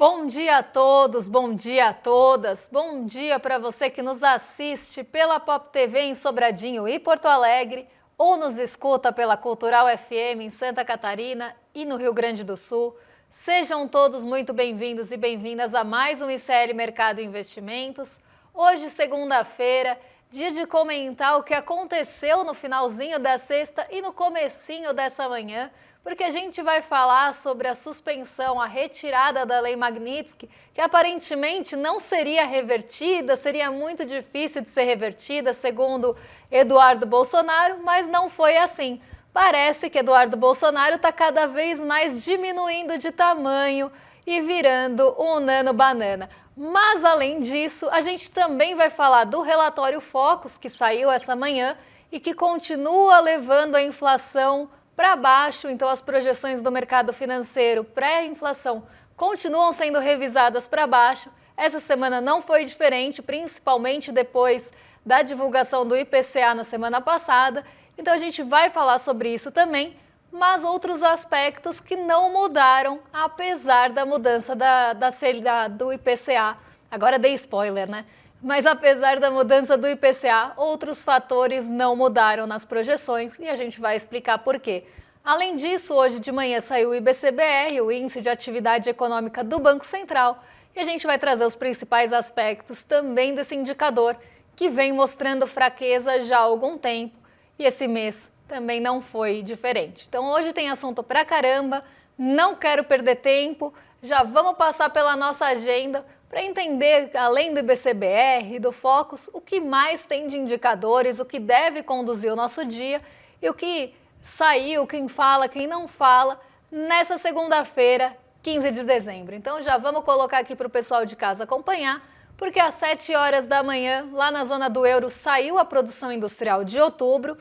Bom dia a todos, bom dia a todas, bom dia para você que nos assiste pela Pop TV em Sobradinho e Porto Alegre ou nos escuta pela Cultural FM em Santa Catarina e no Rio Grande do Sul. Sejam todos muito bem-vindos e bem-vindas a mais um ICL Mercado e Investimentos. Hoje, segunda-feira, dia de comentar o que aconteceu no finalzinho da sexta e no comecinho dessa manhã, porque a gente vai falar sobre a suspensão, a retirada da Lei Magnitsky, que aparentemente não seria revertida, seria muito difícil de ser revertida, segundo Eduardo Bolsonaro, mas não foi assim. Parece que Eduardo Bolsonaro está cada vez mais diminuindo de tamanho e virando um nano-banana. Mas, além disso, a gente também vai falar do relatório Focus, que saiu essa manhã e que continua levando a inflação para baixo. Então, as projeções do mercado financeiro pré-inflação continuam sendo revisadas para baixo. Essa semana não foi diferente, principalmente depois da divulgação do IPCA na semana passada. Então, a gente vai falar sobre isso também, mas outros aspectos que não mudaram, apesar da mudança do IPCA. Agora dei spoiler, né? Mas apesar da mudança do IPCA, outros fatores não mudaram nas projeções e a gente vai explicar por quê. Além disso, hoje de manhã saiu o IBCBR, o Índice de Atividade Econômica do Banco Central, e a gente vai trazer os principais aspectos também desse indicador, que vem mostrando fraqueza já há algum tempo, e esse mês também não foi diferente. Então hoje tem assunto pra caramba, não quero perder tempo, já vamos passar pela nossa agenda para entender, além do IBCBR e do Focus, o que mais tem de indicadores, o que deve conduzir o nosso dia e o que saiu, quem fala, quem não fala, nessa segunda-feira, 15 de dezembro. Então já vamos colocar aqui para o pessoal de casa acompanhar, porque às 7 horas da manhã, lá na zona do euro, saiu a produção industrial de outubro.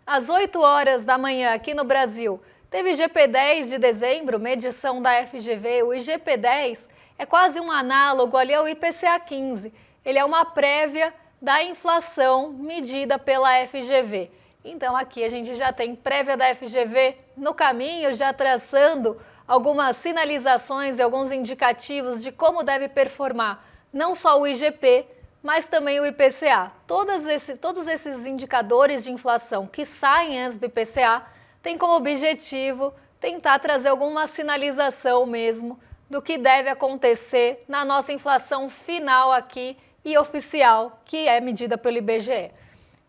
Às 8 horas da manhã, aqui no Brasil, teve IGP-10 de dezembro, medição da FGV. O IGP-10 é quase um análogo ali ao IPCA-15. Ele é uma prévia da inflação medida pela FGV. Então aqui a gente já tem prévia da FGV no caminho, já traçando algumas sinalizações e alguns indicativos de como deve performar não só o IGP, mas também o IPCA. Todos esses indicadores de inflação que saem antes do IPCA têm como objetivo tentar trazer alguma sinalização mesmo do que deve acontecer na nossa inflação final aqui e oficial, que é medida pelo IBGE.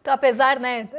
Então, apesar,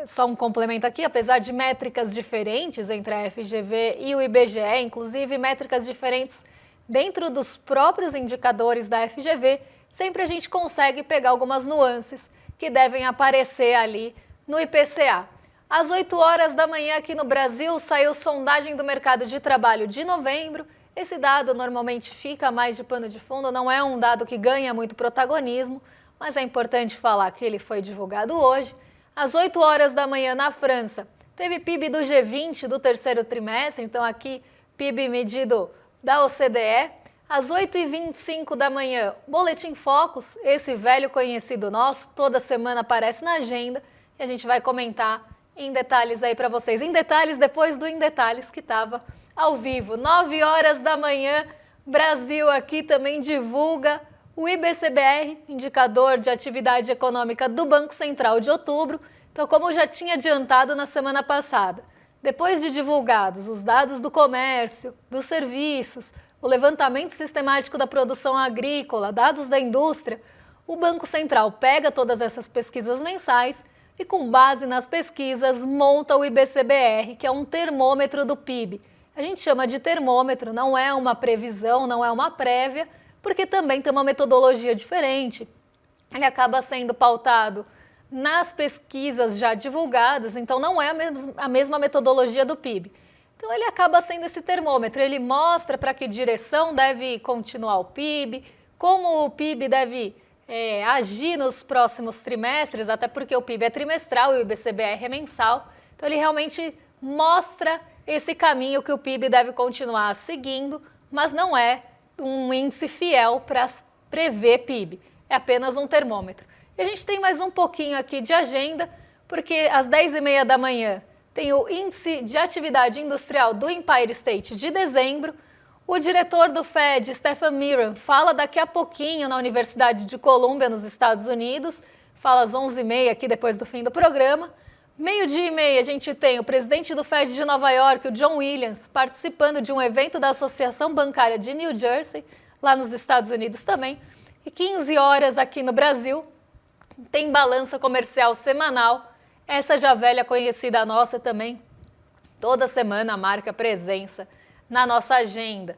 só um complemento aqui, apesar de métricas diferentes entre a FGV e o IBGE, inclusive métricas diferentes dentro dos próprios indicadores da FGV, sempre a gente consegue pegar algumas nuances que devem aparecer ali no IPCA. Às 8 horas da manhã aqui no Brasil saiu sondagem do mercado de trabalho de novembro. Esse dado normalmente fica mais de pano de fundo, não é um dado que ganha muito protagonismo, mas é importante falar que ele foi divulgado hoje. Às 8 horas da manhã na França, teve PIB do G20 do terceiro trimestre, então aqui PIB medido da OCDE. Às 8h25 da manhã, Boletim Focus, esse velho conhecido nosso, toda semana aparece na agenda e a gente vai comentar em detalhes aí para vocês. Em detalhes depois do Em Detalhes, que estava ao vivo. 9 horas da manhã, Brasil aqui também divulga o IBCBR, Indicador de Atividade Econômica do Banco Central de outubro. Então, como eu já tinha adiantado na semana passada, depois de divulgados os dados do comércio, dos serviços, o levantamento sistemático da produção agrícola, dados da indústria, o Banco Central pega todas essas pesquisas mensais e, com base nas pesquisas, monta o IBCBR, que é um termômetro do PIB. A gente chama de termômetro, não é uma previsão, não é uma prévia, porque também tem uma metodologia diferente. Ele acaba sendo pautado nas pesquisas já divulgadas, então não é a mesma metodologia do PIB. Então ele acaba sendo esse termômetro, ele mostra para que direção deve continuar o PIB, como o PIB deve agir nos próximos trimestres, até porque o PIB é trimestral e o IBCBR é mensal. Então ele realmente mostra esse caminho que o PIB deve continuar seguindo, mas não é um índice fiel para prever PIB, é apenas um termômetro. E a gente tem mais um pouquinho aqui de agenda, porque às 10h30 da manhã tem o Índice de Atividade Industrial do Empire State de dezembro, O diretor do Fed, Stephen Miran, fala daqui a pouquinho na Universidade de Colômbia, nos Estados Unidos. Fala às 11h30 aqui depois do fim do programa. 12h30 a gente tem o presidente do Fed de Nova York, o John Williams, participando de um evento da Associação Bancária de New Jersey, lá nos Estados Unidos também. E 15 horas aqui no Brasil, tem balança comercial semanal, essa já velha conhecida nossa também. Toda semana marca presença na nossa agenda.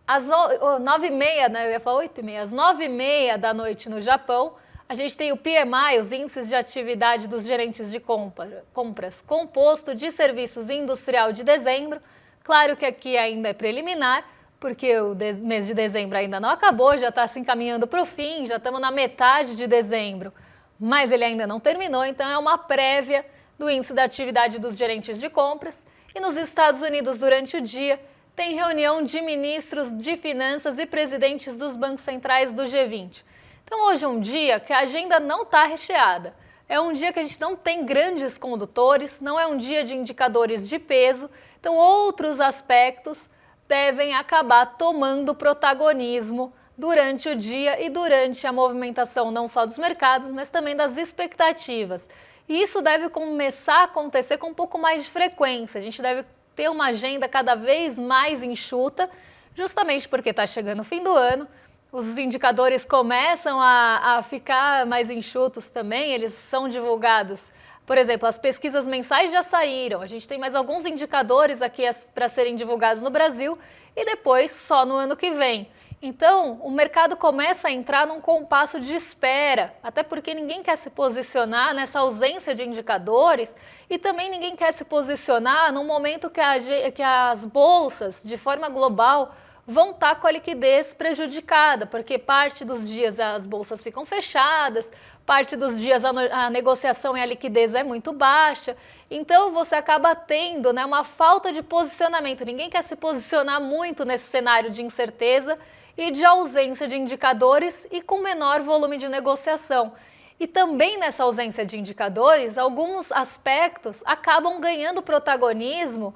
Às 9h30, né, eu ia falar 8h30, às 9h30 da noite no Japão, a gente tem o PMI, os índices de atividade dos gerentes de compras, composto de serviços industrial de dezembro. Claro que aqui ainda é preliminar, porque o mês de dezembro ainda não acabou, já está se encaminhando para o fim, já estamos na metade de dezembro, mas ele ainda não terminou, então é uma prévia do índice da atividade dos gerentes de compras. E nos Estados Unidos, durante o dia, tem reunião de ministros de finanças e presidentes dos bancos centrais do G20. Então hoje é um dia que a agenda não está recheada. É um dia que a gente não tem grandes condutores, não é um dia de indicadores de peso, então outros aspectos devem acabar tomando protagonismo durante o dia e durante a movimentação não só dos mercados, mas também das expectativas. E isso deve começar a acontecer com um pouco mais de frequência. A gente deve ter uma agenda cada vez mais enxuta, justamente porque está chegando o fim do ano, os indicadores começam a ficar mais enxutos também, eles são divulgados. Por exemplo, as pesquisas mensais já saíram, a gente tem mais alguns indicadores aqui para serem divulgados no Brasil e depois só no ano que vem. Então, o mercado começa a entrar num compasso de espera, até porque ninguém quer se posicionar nessa ausência de indicadores e também ninguém quer se posicionar num momento que as bolsas, de forma global, vão estar com a liquidez prejudicada, porque parte dos dias as bolsas ficam fechadas, parte dos dias a negociação e a liquidez é muito baixa, então você acaba tendo, né, uma falta de posicionamento. Ninguém quer se posicionar muito nesse cenário de incerteza e de ausência de indicadores e com menor volume de negociação. E também nessa ausência de indicadores, alguns aspectos acabam ganhando protagonismo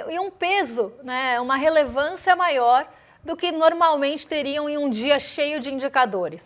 e um peso, né, uma relevância maior do que normalmente teriam em um dia cheio de indicadores.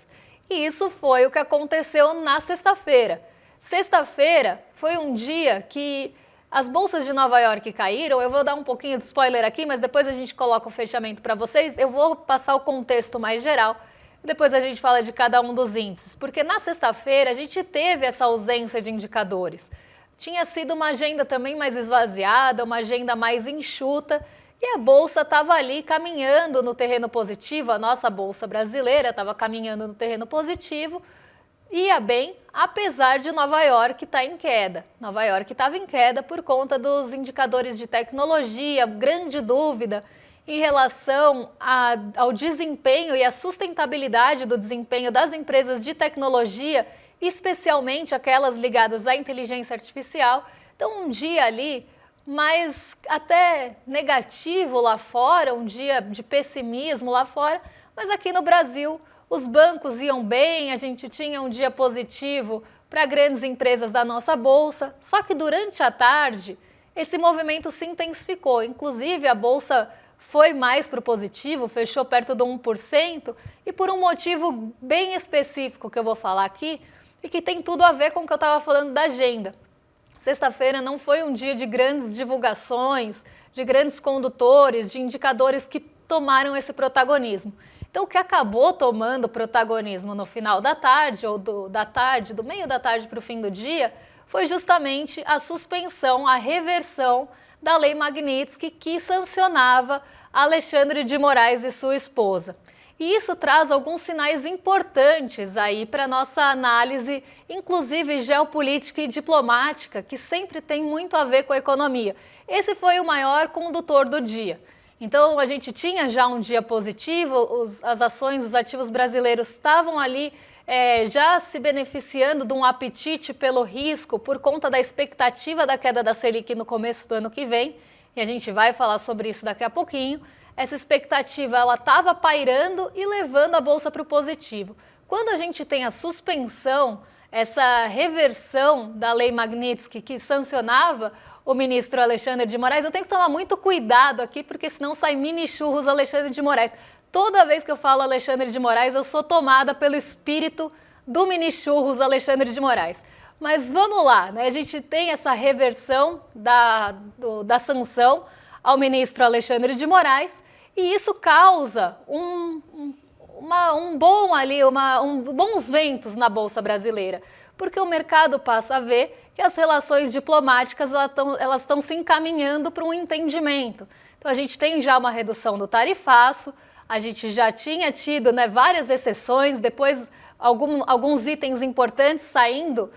E isso foi o que aconteceu na sexta-feira. Sexta-feira foi um dia que as bolsas de Nova York caíram. Eu vou dar um pouquinho de spoiler aqui, mas depois a gente coloca o fechamento para vocês. Eu vou passar o contexto mais geral. Depois a gente fala de cada um dos índices, porque na sexta-feira a gente teve essa ausência de indicadores. Tinha sido uma agenda também mais esvaziada, uma agenda mais enxuta, e a bolsa estava ali caminhando no terreno positivo, a nossa bolsa brasileira estava caminhando no terreno positivo, ia bem, apesar de Nova York estar em queda. Nova York estava em queda por conta dos indicadores de tecnologia, grande dúvida em relação ao desempenho e à sustentabilidade do desempenho das empresas de tecnologia, especialmente aquelas ligadas à inteligência artificial. Então, um dia ali mais até negativo lá fora, um dia de pessimismo lá fora, mas aqui no Brasil os bancos iam bem, a gente tinha um dia positivo para grandes empresas da nossa bolsa, só que durante a tarde esse movimento se intensificou, inclusive a bolsa foi mais para o positivo, fechou perto do 1%, e por um motivo bem específico que eu vou falar aqui, e que tem tudo a ver com o que eu estava falando da agenda. Sexta-feira não foi um dia de grandes divulgações, de grandes condutores, de indicadores que tomaram esse protagonismo. Então, o que acabou tomando protagonismo no final da tarde, ou do meio da tarde para o fim do dia, foi justamente a suspensão, a reversão da Lei Magnitsky, que sancionava Alexandre de Moraes e sua esposa. E isso traz alguns sinais importantes aí para nossa análise, inclusive geopolítica e diplomática, que sempre tem muito a ver com a economia. Esse foi o maior condutor do dia. Então, a gente tinha já um dia positivo, as ações, os ativos brasileiros estavam ali já se beneficiando de um apetite pelo risco por conta da expectativa da queda da Selic no começo do ano que vem, e a gente vai falar sobre isso daqui a pouquinho. Essa expectativa ela estava pairando e levando a bolsa para o positivo. Quando a gente tem a suspensão essa reversão da Lei Magnitsky que sancionava o ministro Alexandre de Moraes. Eu tenho que tomar muito cuidado aqui, porque senão sai mini churros Alexandre de Moraes. Toda vez que eu falo Alexandre de Moraes, eu sou tomada pelo espírito do mini churros Alexandre de Moraes. Mas vamos lá, né? A gente tem essa reversão da sanção ao ministro Alexandre de Moraes e isso causa bons ventos na Bolsa Brasileira, porque o mercado passa a ver que as relações diplomáticas elas estão se encaminhando para um entendimento. Então a gente tem já uma redução do tarifaço, a gente já tinha tido, né, várias exceções, depois alguns itens importantes saindo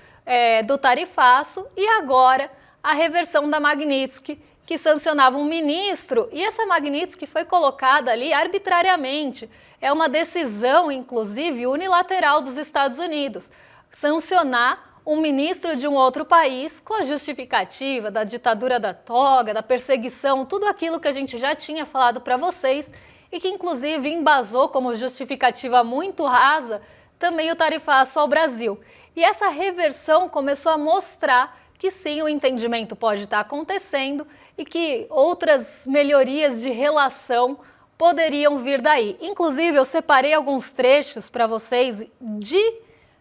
do tarifaço e agora a reversão da Magnitsky, que sancionava um ministro, e essa Magnitsky foi colocada ali arbitrariamente. É uma decisão, inclusive, unilateral dos Estados Unidos, sancionar um ministro de um outro país com a justificativa da ditadura da toga, da perseguição, tudo aquilo que a gente já tinha falado para vocês e que, inclusive, embasou como justificativa muito rasa também o tarifaço ao Brasil. E essa reversão começou a mostrar que sim, o entendimento pode estar acontecendo e que outras melhorias de relação poderiam vir daí. Inclusive, eu separei alguns trechos para vocês de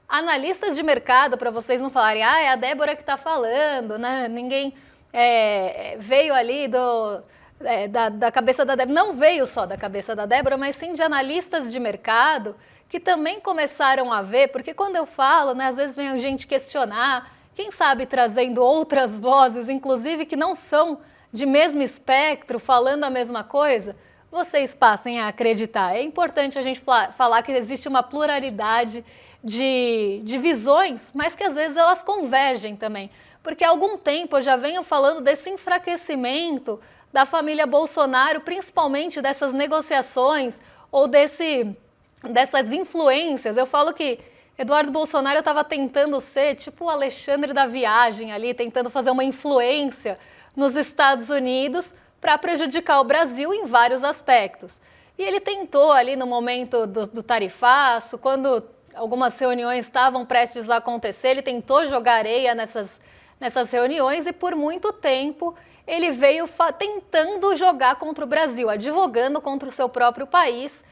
analistas de mercado, para vocês não falarem, é a Débora que está falando, né? Ninguém veio ali da cabeça da Débora. Não veio só da cabeça da Débora, mas sim de analistas de mercado que também começaram a ver, porque quando eu falo, né, às vezes vem gente questionar, quem sabe trazendo outras vozes, inclusive que não são de mesmo espectro, falando a mesma coisa, vocês passem a acreditar. É importante a gente falar que existe uma pluralidade de visões, mas que às vezes elas convergem também. Porque há algum tempo eu já venho falando desse enfraquecimento da família Bolsonaro, principalmente dessas negociações ou dessas influências. Eu falo que Eduardo Bolsonaro estava tentando ser tipo o Alexandre da Viagem ali, tentando fazer uma influência nos Estados Unidos para prejudicar o Brasil em vários aspectos. E ele tentou ali no momento do tarifaço, quando algumas reuniões estavam prestes a acontecer, ele tentou jogar areia nessas reuniões e por muito tempo ele veio tentando jogar contra o Brasil, advogando contra o seu próprio país,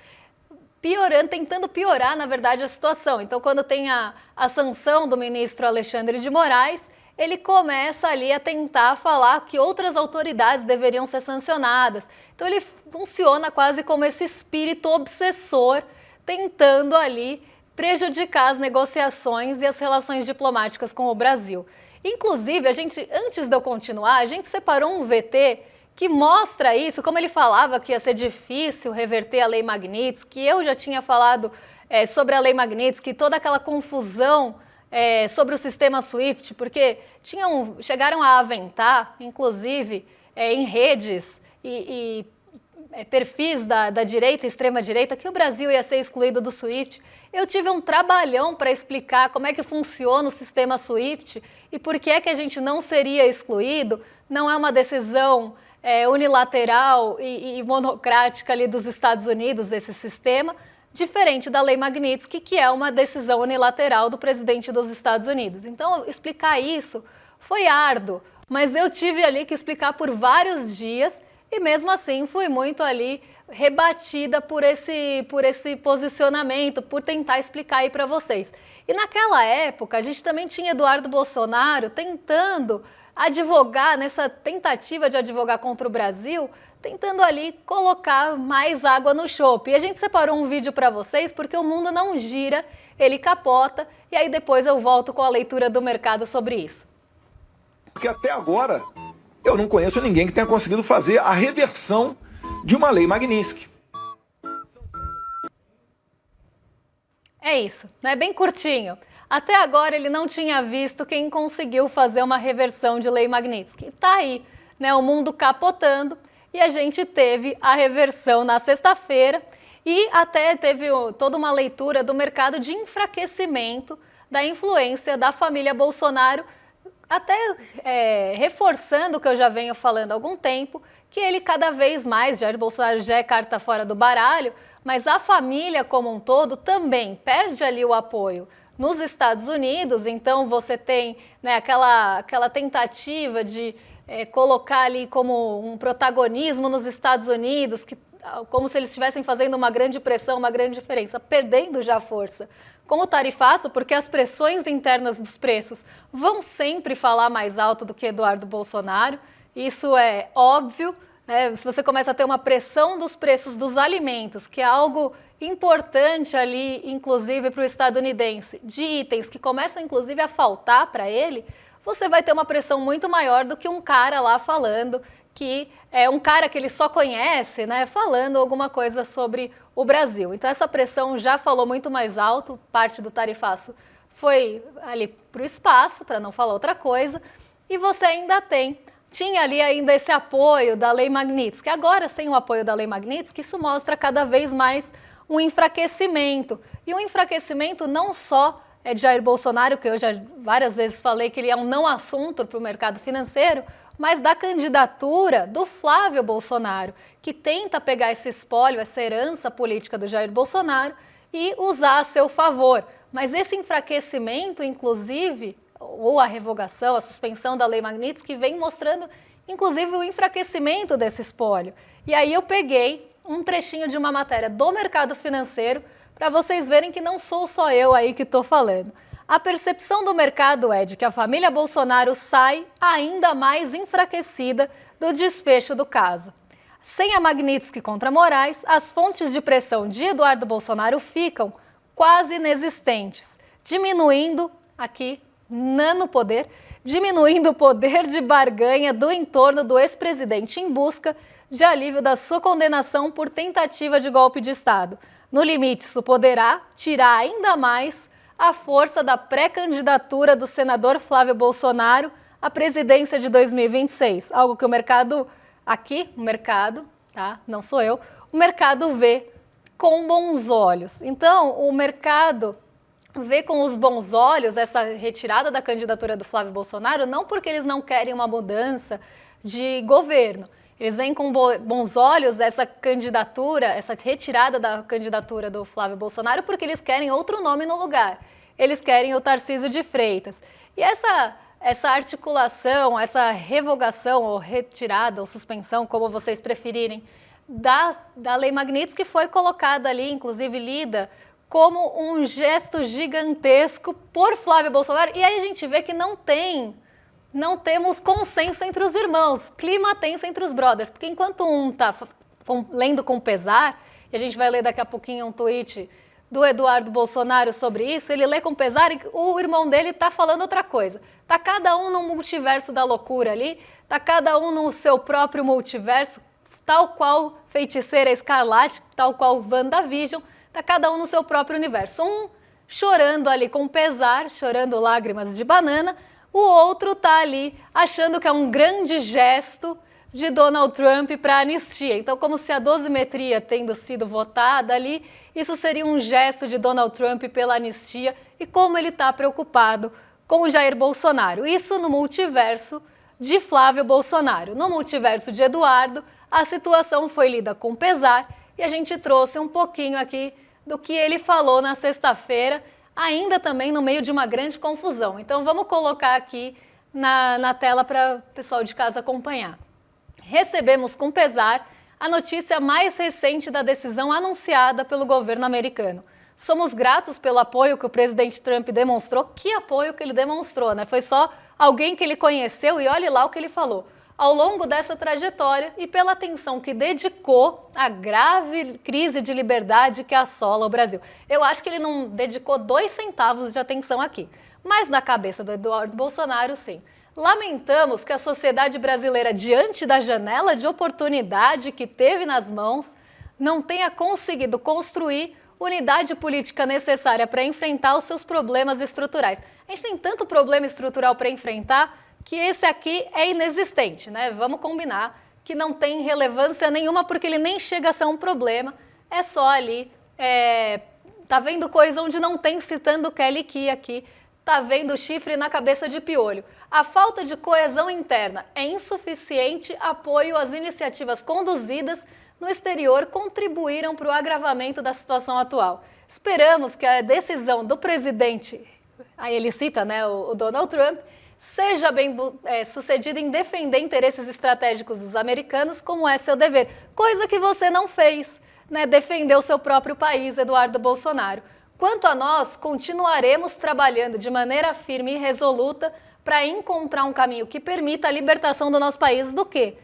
tentando piorar, na verdade, a situação. Então, quando tem a sanção do ministro Alexandre de Moraes, ele começa ali a tentar falar que outras autoridades deveriam ser sancionadas. Então, ele funciona quase como esse espírito obsessor, tentando ali prejudicar as negociações e as relações diplomáticas com o Brasil. Inclusive, antes de eu continuar, a gente separou um VT que mostra isso, como ele falava que ia ser difícil reverter a Lei Magnitsky, que eu já tinha falado sobre a Lei Magnitsky, toda aquela confusão sobre o sistema SWIFT, porque chegaram a aventar, inclusive, em redes e perfis da direita e extrema-direita, que o Brasil ia ser excluído do SWIFT. Eu tive um trabalhão para explicar como é que funciona o sistema SWIFT e por que é que a gente não seria excluído. Não é uma decisão unilateral e monocrática ali dos Estados Unidos, esse sistema, diferente da Lei Magnitsky, que é uma decisão unilateral do presidente dos Estados Unidos. Então, explicar isso foi árduo, mas eu tive ali que explicar por vários dias e mesmo assim fui muito ali rebatida por esse posicionamento, por tentar explicar aí para vocês. E naquela época a gente também tinha Eduardo Bolsonaro tentando advogar, nessa tentativa de advogar contra o Brasil, tentando ali colocar mais água no chope. E a gente separou um vídeo para vocês porque o mundo não gira, ele capota, e aí depois eu volto com a leitura do mercado sobre isso. Porque até agora eu não conheço ninguém que tenha conseguido fazer a reversão de uma Lei Magnitsky. É isso, não é bem curtinho. Até agora ele não tinha visto quem conseguiu fazer uma reversão de Lei Magnitsky. Tá aí, né, o mundo capotando e a gente teve a reversão na sexta-feira e até teve toda uma leitura do mercado de enfraquecimento da influência da família Bolsonaro, até reforçando o que eu já venho falando há algum tempo, que ele cada vez mais, Jair Bolsonaro já é carta fora do baralho, mas a família como um todo também perde ali o apoio nos Estados Unidos. Então você tem, né, aquela tentativa de colocar ali como um protagonismo nos Estados Unidos, como se eles estivessem fazendo uma grande pressão, uma grande diferença, perdendo já força com o tarifaço, porque as pressões internas dos preços vão sempre falar mais alto do que Eduardo Bolsonaro, isso é óbvio, né? Se você começa a ter uma pressão dos preços dos alimentos, que é algo importante ali, inclusive para o estadunidense, de itens que começam inclusive a faltar para ele, você vai ter uma pressão muito maior do que um cara lá falando, que é um cara que ele só conhece, né, falando alguma coisa sobre o Brasil. Então essa pressão já falou muito mais alto, parte do tarifaço foi ali para o espaço, para não falar outra coisa, e você ainda tinha ali ainda esse apoio da Lei Magnitsky. Agora, sem o apoio da Lei Magnitsky, isso mostra cada vez mais um enfraquecimento. E um enfraquecimento não só de Jair Bolsonaro, que eu já várias vezes falei que ele é um não assunto para o mercado financeiro, mas da candidatura do Flávio Bolsonaro, que tenta pegar esse espólio, essa herança política do Jair Bolsonaro e usar a seu favor. Mas esse enfraquecimento, inclusive, ou a revogação, a suspensão da Lei Magnitsky, vem mostrando, inclusive, o enfraquecimento desse espólio. E aí eu peguei um trechinho de uma matéria do mercado financeiro para vocês verem que não sou só eu aí que estou falando. A percepção do mercado é de que a família Bolsonaro sai ainda mais enfraquecida do desfecho do caso. Sem a Magnitsky contra Moraes, as fontes de pressão de Eduardo Bolsonaro ficam quase inexistentes, diminuindo o poder de barganha do entorno do ex-presidente em busca de alívio da sua condenação por tentativa de golpe de Estado. No limite, isso poderá tirar ainda mais a força da pré-candidatura do senador Flávio Bolsonaro à presidência de 2026, algo que o mercado, tá? Não sou eu, o mercado vê com bons olhos. Então, o mercado vê com os bons olhos essa retirada da candidatura do Flávio Bolsonaro, não porque eles não querem uma mudança de governo. Eles veem com bons olhos essa candidatura, essa retirada da candidatura do Flávio Bolsonaro, porque eles querem outro nome no lugar. Eles querem o Tarcísio de Freitas. E essa articulação, essa revogação ou retirada ou suspensão, como vocês preferirem, da Lei Magnitsky foi colocada ali, inclusive lida, como um gesto gigantesco por Flávio Bolsonaro. E aí a gente vê que não temos consenso entre os irmãos, clima tenso entre os brothers, porque enquanto um está lendo com pesar, e a gente vai ler daqui a pouquinho um tweet do Eduardo Bolsonaro sobre isso, ele lê com pesar e o irmão dele está falando outra coisa. Está cada um no multiverso da loucura ali, está cada um no seu próprio multiverso, tal qual Feiticeira Escarlate, tal qual WandaVision, está cada um no seu próprio universo. Um chorando ali com pesar, chorando lágrimas de banana, o outro está ali achando que é um grande gesto de Donald Trump para a anistia. Então, como se a dosimetria tendo sido votada ali, isso seria um gesto de Donald Trump pela anistia e como ele está preocupado com o Jair Bolsonaro. Isso no multiverso de Flávio Bolsonaro. No multiverso de Eduardo, a situação foi lida com pesar e a gente trouxe um pouquinho aqui do que ele falou na sexta-feira, ainda também no meio de uma grande confusão. Então vamos colocar aqui na tela para o pessoal de casa acompanhar. Recebemos com pesar a notícia mais recente da decisão anunciada pelo governo americano. Somos gratos pelo apoio que o presidente Trump demonstrou. Que apoio que ele demonstrou, né? Foi só alguém que ele conheceu e olhe lá o que ele falou. Ao longo dessa trajetória e pela atenção que dedicou à grave crise de liberdade que assola o Brasil. Eu acho que ele não dedicou 2 centavos de atenção aqui, mas na cabeça do Eduardo Bolsonaro, sim. Lamentamos que a sociedade brasileira, diante da janela de oportunidade que teve nas mãos, não tenha conseguido construir unidade política necessária para enfrentar os seus problemas estruturais. A gente tem tanto problema estrutural para enfrentar que esse aqui é inexistente, né? Vamos combinar que não tem relevância nenhuma porque ele nem chega a ser um problema, é só ali, tá vendo coisa onde não tem, citando Kelly Key aqui, tá vendo chifre na cabeça de piolho. A falta de coesão interna é insuficiente, apoio às iniciativas conduzidas no exterior contribuíram para o agravamento da situação atual. Esperamos que a decisão do presidente, aí ele cita, né, o Donald Trump, seja bem sucedida em defender interesses estratégicos dos americanos, como é seu dever. Coisa que você não fez, né, defender o seu próprio país, Eduardo Bolsonaro. Quanto a nós, continuaremos trabalhando de maneira firme e resoluta para encontrar um caminho que permita a libertação do nosso país do quê?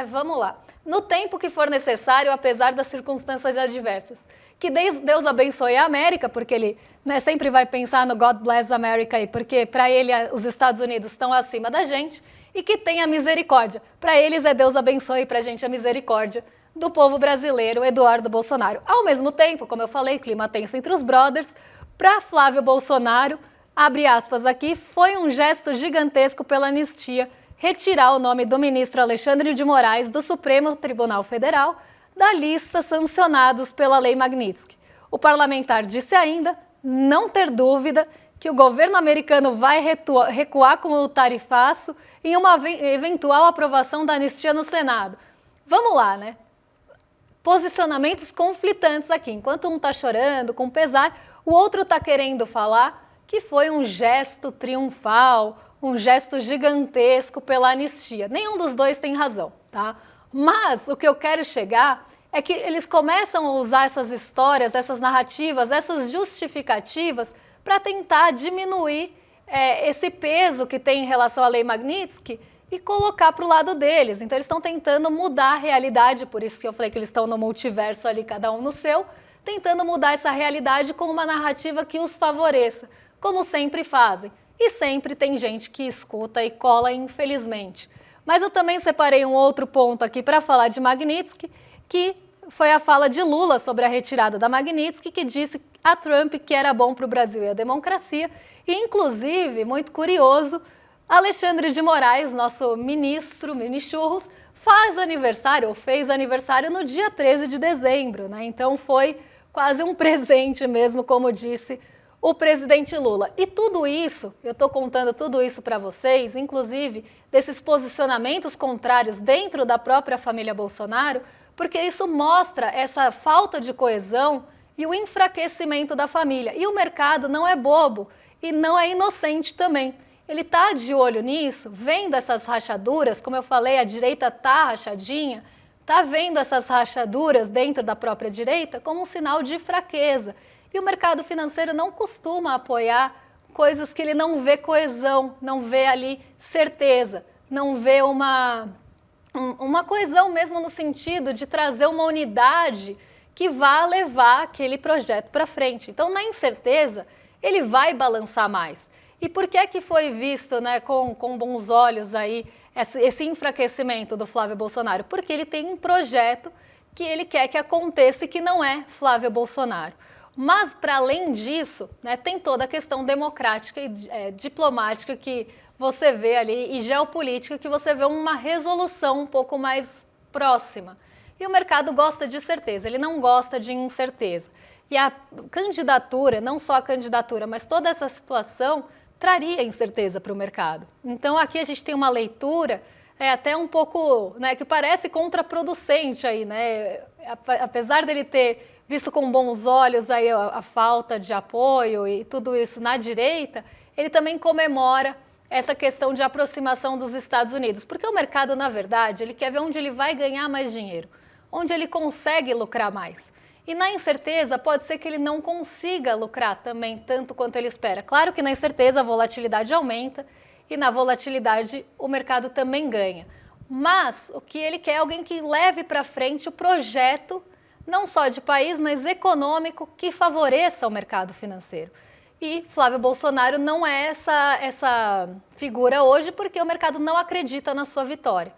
Vamos lá. No tempo que for necessário, apesar das circunstâncias adversas. Que Deus abençoe a América, porque ele, né, sempre vai pensar no God bless America, porque para ele os Estados Unidos estão acima da gente, e que tenha misericórdia. Para eles é Deus abençoe, para a gente a misericórdia do povo brasileiro, Eduardo Bolsonaro. Ao mesmo tempo, como eu falei, clima tenso entre os brothers, para Flávio Bolsonaro, abre aspas aqui, foi um gesto gigantesco pela anistia retirar o nome do ministro Alexandre de Moraes do Supremo Tribunal Federal da lista sancionados pela Lei Magnitsky. O parlamentar disse ainda não ter dúvida que o governo americano vai recuar com o tarifaço em uma eventual aprovação da anistia no Senado. Vamos lá, né? Posicionamentos conflitantes aqui. Enquanto um está chorando, com pesar, o outro está querendo falar que foi um gesto triunfal, um gesto gigantesco pela anistia. Nenhum dos dois tem razão, tá? Mas o que eu quero chegar é que eles começam a usar essas histórias, essas narrativas, essas justificativas para tentar diminuir esse peso que tem em relação à Lei Magnitsky e colocar para o lado deles. Então eles estão tentando mudar a realidade, por isso que eu falei que eles estão no multiverso ali, cada um no seu, tentando mudar essa realidade com uma narrativa que os favoreça, como sempre fazem. E sempre tem gente que escuta e cola, infelizmente. Mas eu também separei um outro ponto aqui para falar de Magnitsky, que foi a fala de Lula sobre a retirada da Magnitsky, que disse a Trump que era bom para o Brasil e a democracia. E, inclusive, muito curioso, Alexandre de Moraes, nosso ministro, mini-churros, faz aniversário, ou fez aniversário no dia 13 de dezembro, né? Então foi quase um presente mesmo, como disse o presidente Lula. E tudo isso, eu estou contando tudo isso para vocês, inclusive desses posicionamentos contrários dentro da própria família Bolsonaro, porque isso mostra essa falta de coesão e o enfraquecimento da família. E o mercado não é bobo e não é inocente também. Ele está de olho nisso, vendo essas rachaduras, como eu falei, a direita está rachadinha, está vendo essas rachaduras dentro da própria direita como um sinal de fraqueza. E o mercado financeiro não costuma apoiar coisas que ele não vê coesão, não vê ali certeza, não vê uma coesão mesmo no sentido de trazer uma unidade que vá levar aquele projeto para frente. Então, na incerteza, ele vai balançar mais. E por que é que foi visto, né, com bons olhos aí esse enfraquecimento do Flávio Bolsonaro? Porque ele tem um projeto que ele quer que aconteça e que não é Flávio Bolsonaro. Mas, para além disso, né, tem toda a questão democrática e diplomática que você vê ali e geopolítica que você vê uma resolução um pouco mais próxima. E o mercado gosta de certeza, ele não gosta de incerteza. E a candidatura, não só a candidatura, mas toda essa situação traria incerteza para o mercado. Então, aqui a gente tem uma leitura até um pouco, né, que parece contraproducente aí, né? Apesar dele ter visto com bons olhos aí a falta de apoio e tudo isso na direita, ele também comemora essa questão de aproximação dos Estados Unidos, porque o mercado, na verdade, ele quer ver onde ele vai ganhar mais dinheiro, onde ele consegue lucrar mais. E na incerteza pode ser que ele não consiga lucrar também tanto quanto ele espera. Claro que na incerteza a volatilidade aumenta e na volatilidade o mercado também ganha. Mas o que ele quer é alguém que leve para frente o projeto não só de país, mas econômico, que favoreça o mercado financeiro. E Flávio Bolsonaro não é essa figura hoje porque o mercado não acredita na sua vitória.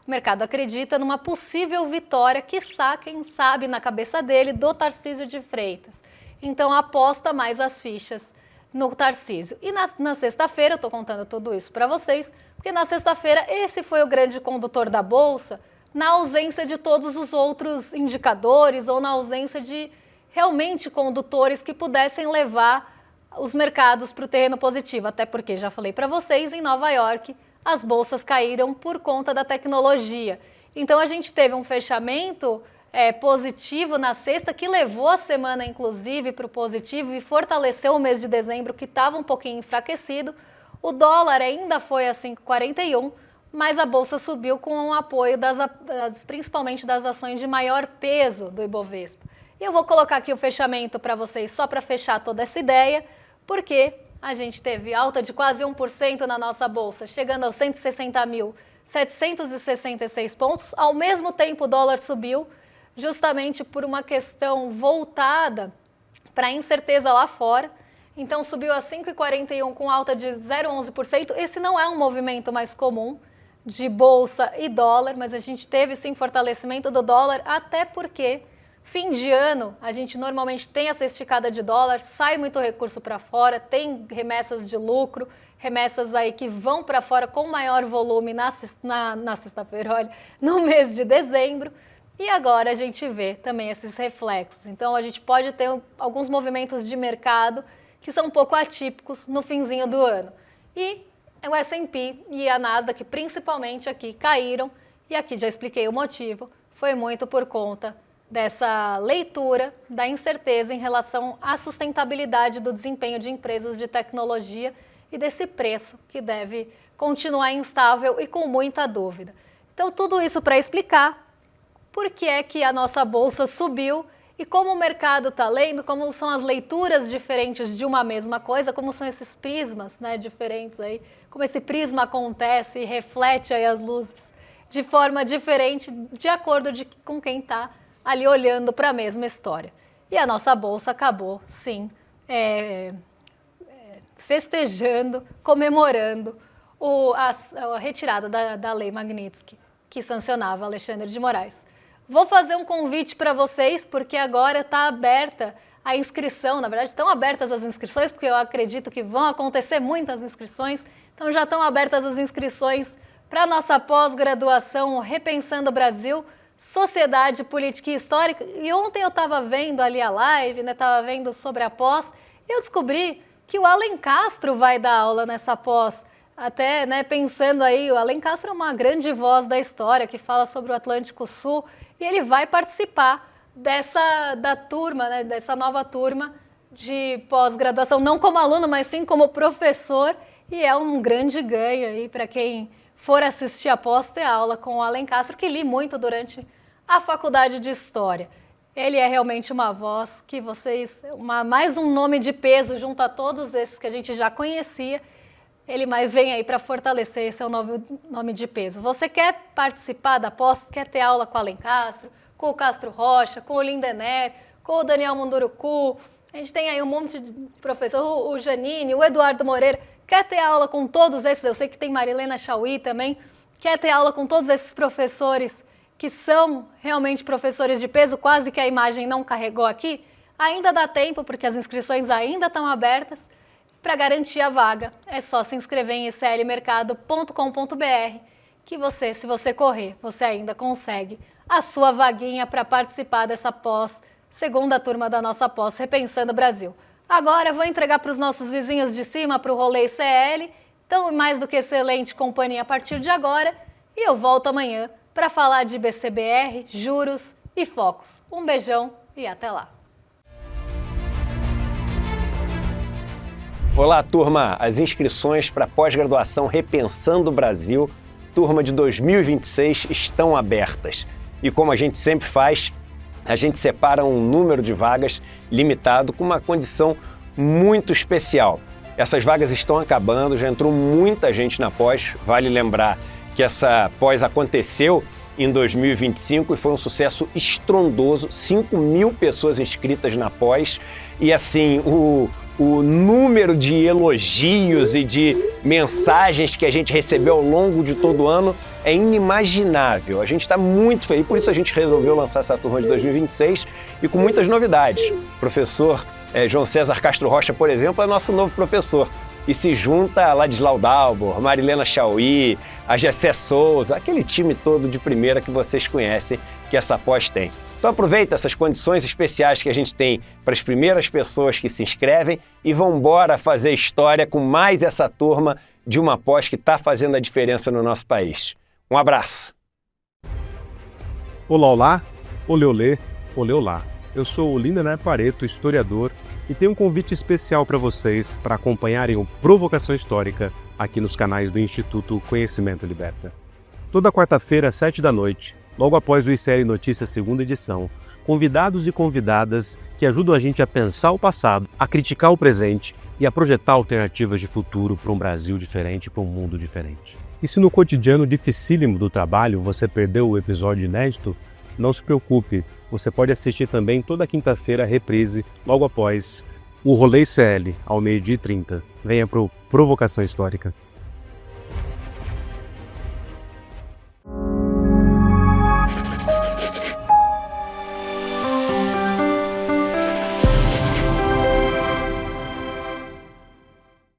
O mercado acredita numa possível vitória, quiçá, quem sabe, na cabeça dele, do Tarcísio de Freitas. Então aposta mais as fichas no Tarcísio. E na sexta-feira, eu estou contando tudo isso para vocês, porque na sexta-feira esse foi o grande condutor da Bolsa, na ausência de todos os outros indicadores ou na ausência de realmente condutores que pudessem levar os mercados para o terreno positivo. Até porque, já falei para vocês, em Nova York as bolsas caíram por conta da tecnologia. Então a gente teve um fechamento positivo na sexta, que levou a semana, inclusive, para o positivo e fortaleceu o mês de dezembro, que estava um pouquinho enfraquecido. O dólar ainda foi a 5,41, mas a Bolsa subiu com o apoio principalmente das ações de maior peso do Ibovespa. E eu vou colocar aqui o fechamento para vocês, só para fechar toda essa ideia, porque a gente teve alta de quase 1% na nossa Bolsa, chegando aos 160.766 pontos. Ao mesmo tempo, o dólar subiu, justamente por uma questão voltada para a incerteza lá fora. Então, subiu a 5,41 com alta de 0,11%. Esse não é um movimento mais comum de bolsa e dólar, mas a gente teve sim fortalecimento do dólar, até porque fim de ano a gente normalmente tem essa esticada de dólar, sai muito recurso para fora, tem remessas de lucro, remessas aí que vão para fora com maior volume na sexta-feira, olha, no mês de dezembro. E agora a gente vê também esses reflexos. Então a gente pode ter alguns movimentos de mercado que são um pouco atípicos no finzinho do ano. E o S&P e a Nasdaq, principalmente aqui, caíram. E aqui já expliquei o motivo. Foi muito por conta dessa leitura da incerteza em relação à sustentabilidade do desempenho de empresas de tecnologia e desse preço que deve continuar instável e com muita dúvida. Então, tudo isso para explicar por que é que a nossa bolsa subiu e como o mercado está lendo, como são as leituras diferentes de uma mesma coisa, como são esses prismas, né, diferentes aí, como esse prisma acontece e reflete aí as luzes de forma diferente, de acordo com quem está ali olhando para a mesma história. E a nossa bolsa acabou, sim, festejando, comemorando a retirada da Lei Magnitsky, que sancionava Alexandre de Moraes. Vou fazer um convite para vocês, porque agora está aberta a inscrição, na verdade estão abertas as inscrições, porque eu acredito que vão acontecer muitas inscrições, então já estão abertas as inscrições para a nossa pós-graduação Repensando o Brasil, Sociedade, Política e Histórica. E ontem eu estava vendo ali a live, estava vendo sobre a pós, e eu descobri que o Alencastro vai dar aula nessa pós. Até pensando aí, o Alencastro é uma grande voz da história que fala sobre o Atlântico Sul e ele vai participar da turma, dessa nova turma de pós-graduação, não como aluno, mas sim como professor, e é um grande ganho aí para quem for assistir a pós ter aula com o Alencastro, que li muito durante a faculdade de História. Ele é realmente uma voz que mais um nome de peso junto a todos esses que a gente já conhecia. Ele mais vem aí para fortalecer esse novo nome de peso. Você quer participar da pós, quer ter aula com o Alencastro, com o Castro Rocha, com o Lindenberg, com o Daniel Munduruku, a gente tem aí um monte de professor, o Janine, o Eduardo Moreira, quer ter aula com todos esses, eu sei que tem Marilena Chauí também, quer ter aula com todos esses professores que são realmente professores de peso, quase que a imagem não carregou aqui, ainda dá tempo, porque as inscrições ainda estão abertas. Para garantir a vaga, é só se inscrever em iclmercado.com.br que se você correr, você ainda consegue a sua vaguinha para participar dessa pós, segunda turma da nossa pós Repensando o Brasil. Agora eu vou entregar para os nossos vizinhos de cima, para o Rolê ICL, então mais do que excelente companhia a partir de agora, e eu volto amanhã para falar de BCBR, juros e focos. Um beijão e até lá! Olá, turma! As inscrições para a pós-graduação Repensando o Brasil, turma de 2026, estão abertas. E como a gente sempre faz, a gente separa um número de vagas limitado com uma condição muito especial. Essas vagas estão acabando, já entrou muita gente na pós. Vale lembrar que essa pós aconteceu em 2025 e foi um sucesso estrondoso, 5.000 pessoas inscritas na pós. E assim, o número de elogios e de mensagens que a gente recebeu ao longo de todo o ano é inimaginável. A gente está muito feliz, por isso a gente resolveu lançar essa turma de 2026 e com muitas novidades. O professor João César Castro Rocha, por exemplo, é nosso novo professor. E se junta a Ladislau Dalbor, Marilena Chauí, a Gessé Souza, aquele time todo de primeira que vocês conhecem que essa pós tem. Então aproveita essas condições especiais que a gente tem para as primeiras pessoas que se inscrevem e vão embora fazer história com mais essa turma de uma pós que está fazendo a diferença no nosso país. Um abraço! Olá, olá! Olê, olê, olê, olá. Eu sou o Lindenay Pareto, historiador, e tenho um convite especial para vocês para acompanharem o Provocação Histórica aqui nos canais do Instituto Conhecimento Liberta. Toda quarta-feira, às 7h, logo após o ICL Notícias segunda edição, convidados e convidadas que ajudam a gente a pensar o passado, a criticar o presente e a projetar alternativas de futuro para um Brasil diferente, para um mundo diferente. E se no cotidiano dificílimo do trabalho você perdeu o episódio inédito, não se preocupe, você pode assistir também toda quinta-feira a reprise, logo após o Rolê ICL, ao 12h30. Venha para o Provocação Histórica.